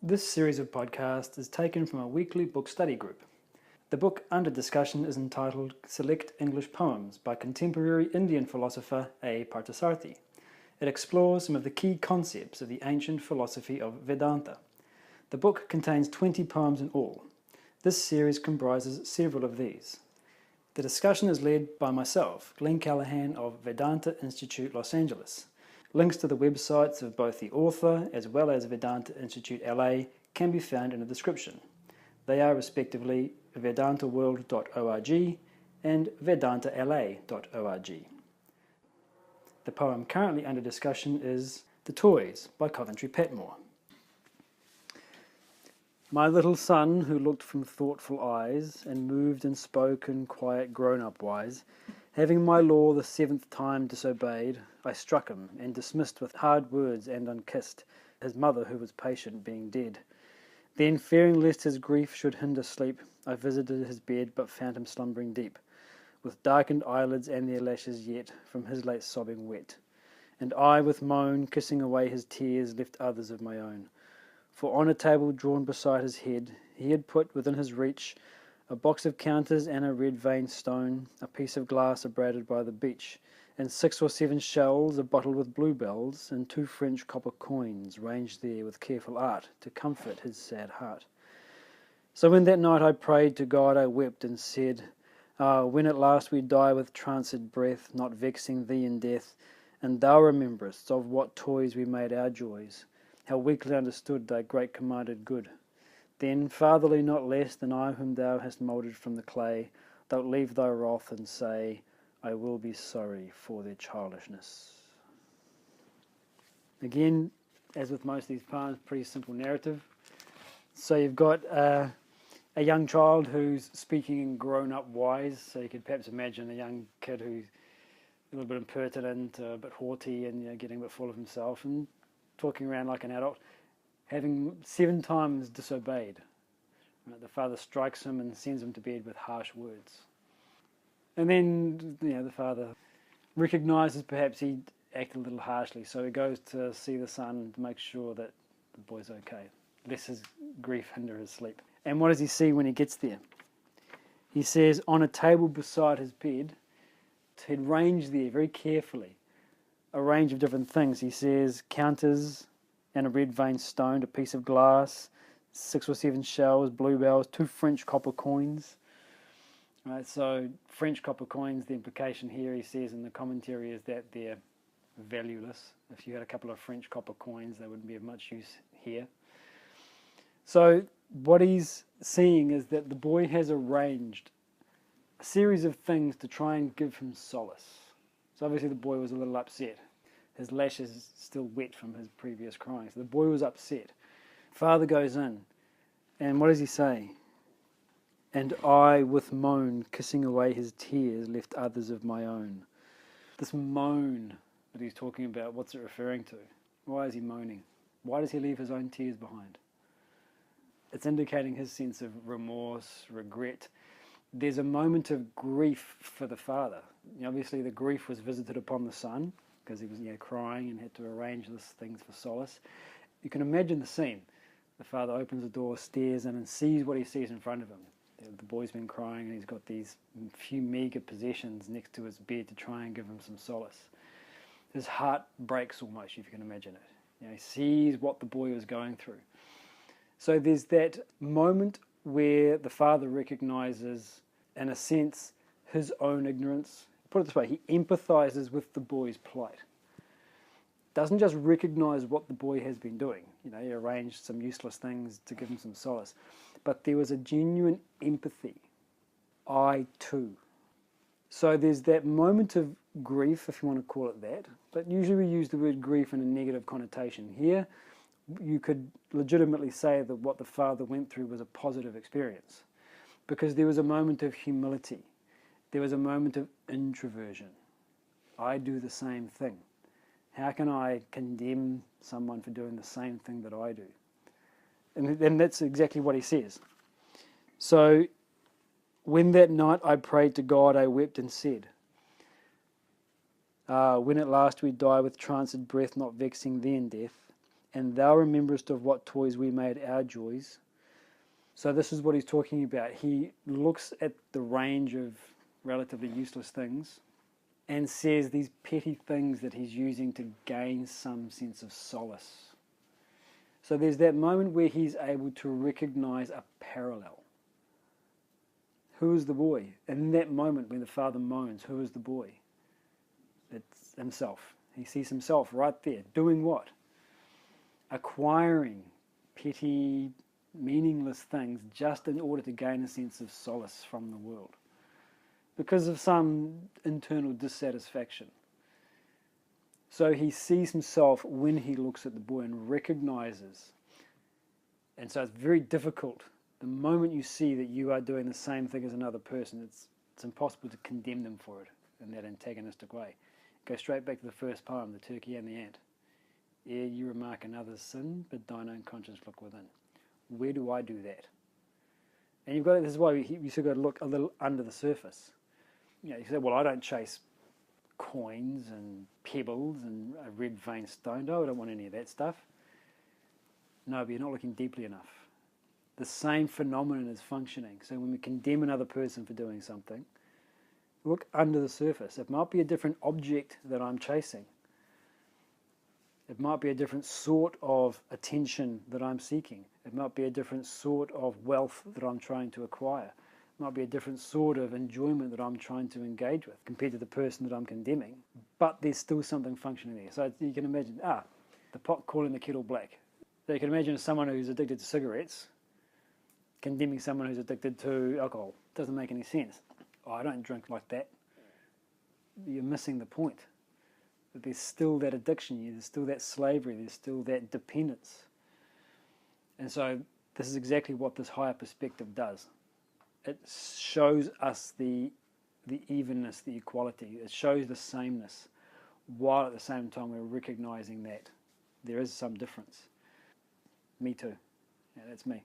This series of podcasts is taken from a weekly book study group. The book under discussion is entitled Select English Poems by contemporary Indian philosopher A. Parthasarathy. It explores some of the key concepts of the ancient philosophy of Vedanta. The book contains 20 poems in all. This series comprises several of these. The discussion is led by myself, Glenn Callahan of Vedanta Institute, Los Angeles. Links to the websites of both the author as well as Vedanta Institute LA can be found in the description. They are respectively vedantaworld.org and vedantala.org. The poem currently under discussion is The Toys by Coventry, Patmore. My little son, who looked from thoughtful eyes, and moved and spoke in quiet grown-up wise, having my law the 7th time disobeyed, I struck him, and dismissed with hard words and unkiss'd, his mother who was patient being dead. Then, fearing lest his grief should hinder sleep, I visited his bed, but found him slumbering deep, with darken'd eyelids and their lashes yet, from his late sobbing wet. And I, with moan, kissing away his tears, left others of my own. For on a table drawn beside his head, he had put within his reach a box of counters and a red-veined stone, a piece of glass abraded by the beach, and 6 or 7 shells, a bottle with bluebells, and 2 French copper coins ranged there with careful art to comfort his sad heart. So when that night I prayed to God, I wept and said, when at last we die with tranced breath, not vexing thee in death, and thou rememberest of what toys we made our joys, how weakly understood thy great commanded good. Then, fatherly not less than I whom thou hast moulded from the clay, thou'lt leave thy wrath and say, I will be sorry for their childishness. Again, as with most of these poems, pretty simple narrative. So you've got a young child who's speaking in grown-up wise, so you could perhaps imagine a young kid who's a little bit impertinent, a bit haughty, and getting a bit full of himself, and talking around like an adult, having 7 times disobeyed. The father strikes him and sends him to bed with harsh words. And then, the father recognizes perhaps he acted a little harshly, so he goes to see the son to make sure that the boy's okay, lest his grief hinder his sleep. And what does he see when he gets there? He says, on a table beside his bed, he'd ranged there very carefully a range of different things. He says counters and a red-veined stone, a piece of glass, 6 or 7 shells, bluebells, 2 French copper coins. Right, so French copper coins, the implication here, he says in the commentary, is that they're valueless. If you had a couple of French copper coins, they wouldn't be of much use here. So what he's seeing is that the boy has arranged a series of things to try and give him solace. So obviously the boy was a little upset. His lashes still wet from his previous crying. So the boy was upset. Father goes in, and what does he say? And I, with moan, kissing away his tears, left others of my own. This moan that he's talking about, what's it referring to? Why is he moaning? Why does he leave his own tears behind? It's indicating his sense of remorse, regret. There's a moment of grief for the father. Obviously the grief was visited upon the son because he was crying and had to arrange these things for solace. You can imagine the scene. The father opens the door, stares in and sees what he sees in front of him. The boy's been crying and he's got these few meagre possessions next to his bed to try and give him some solace. His heart breaks almost, if you can imagine it. He sees what the boy was going through. So there's that moment where the father recognizes, in a sense, his own ignorance. Put it this way, he empathizes with the boy's plight. Doesn't just recognize what the boy has been doing. He arranged some useless things to give him some solace. But there was a genuine empathy. I too. So there's that moment of grief, if you want to call it that. But usually we use the word grief in a negative connotation. Here, you could legitimately say that what the father went through was a positive experience, because there was a moment of humility. There was a moment of introversion. I do the same thing. How can I condemn someone for doing the same thing that I do? And that's exactly what he says. So, when that night I prayed to God, I wept and said, when at last we die with tranced breath, not vexing thee in death, and thou rememberest of what toys we made our joys. So this is what he's talking about. He looks at the range of relatively useless things and says these petty things that he's using to gain some sense of solace. So there's that moment where he's able to recognize a parallel. Who is the boy? And in that moment when the father moans, who is the boy? It's himself. He sees himself right there. Doing what? Acquiring petty, meaningless things just in order to gain a sense of solace from the world, because of some internal dissatisfaction. So he sees himself when he looks at the boy and recognizes. And so it's very difficult. The moment you see that you are doing the same thing as another person, it's impossible to condemn them for it in that antagonistic way. Go straight back to the first poem, The Turkey and the Ant. Ere you remark another's sin, but thine own conscience look within. Where do I do that? And you've got, this is why you still got to look a little under the surface. You say, well, I don't chase coins and pebbles and a red vein stone. No, I don't want any of that stuff. No, but you're not looking deeply enough. The same phenomenon is functioning. So when we condemn another person for doing something, look under the surface. It might be a different object that I'm chasing. It might be a different sort of attention that I'm seeking. It might be a different sort of wealth that I'm trying to acquire. It might be a different sort of enjoyment that I'm trying to engage with compared to the person that I'm condemning. But there's still something functioning there. So you can imagine, the pot calling the kettle black. So you can imagine someone who's addicted to cigarettes condemning someone who's addicted to alcohol. It doesn't make any sense. Oh, I don't drink like that. You're missing the point. But there's still that addiction, there's still that slavery, there's still that dependence. And so this is exactly what this higher perspective does. It shows us the evenness, the equality. It shows the sameness, while at the same time we're recognizing that there is some difference. Me too. Yeah, that's me.